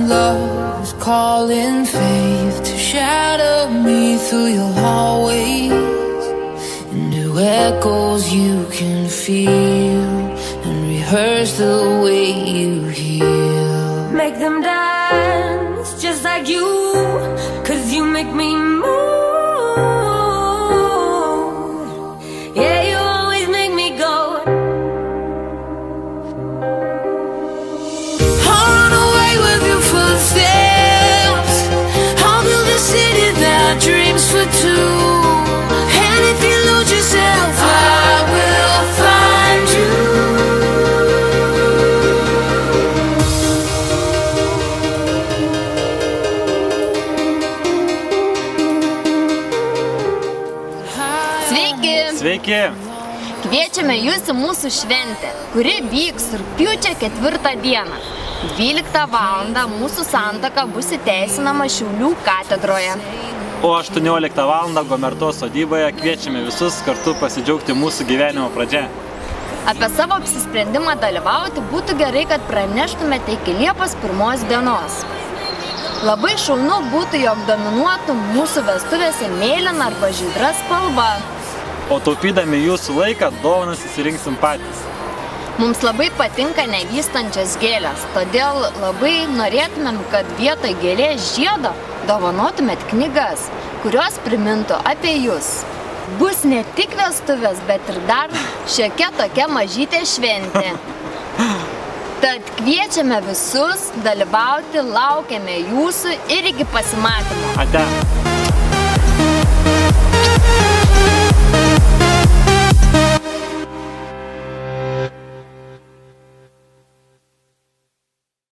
and love is calling faith to shadow me through your hallways, into echoes you can feel, and rehearse the way you heal. Make them dance just like you, 'cause you make me move. Yeah, you always make me go. I'll run away with your footsteps. I'll build a city that dreams for two. And if you lose yourself, I will find you. Sveiki! Kviečiame jūs į mūsų šventę, kuri vyks rugpjūčio 4 dieną. 12 valandą mūsų santaka bus įteisinama Šiaulių katedroje. O 18 valandą Gomertos sodyboje kviečiame visus kartu pasidžiaugti mūsų gyvenimo pradžia. Apie savo apsisprendimą dalyvauti būtų gerai, kad praneštumėte iki Liepos 1 dienos. Labai šaunu būtų, jog dominuotų mūsų vestuvėse mėlyna arba žydra spalva. O taupydami jūsų laiką, dovanas įsirinksim patys. Mums labai patinka nevystančios gėlės, todėl labai norėtumėm, kad vietoj gėlės žiedo dovanotumėt knygas, kurios primintų apie jūs. Bus ne tik vestuvės, bet ir dar šiokia tokia mažytė šventė. Tad kviečiame visus dalyvauti, laukiame jūsų ir iki pasimatymo. Ate.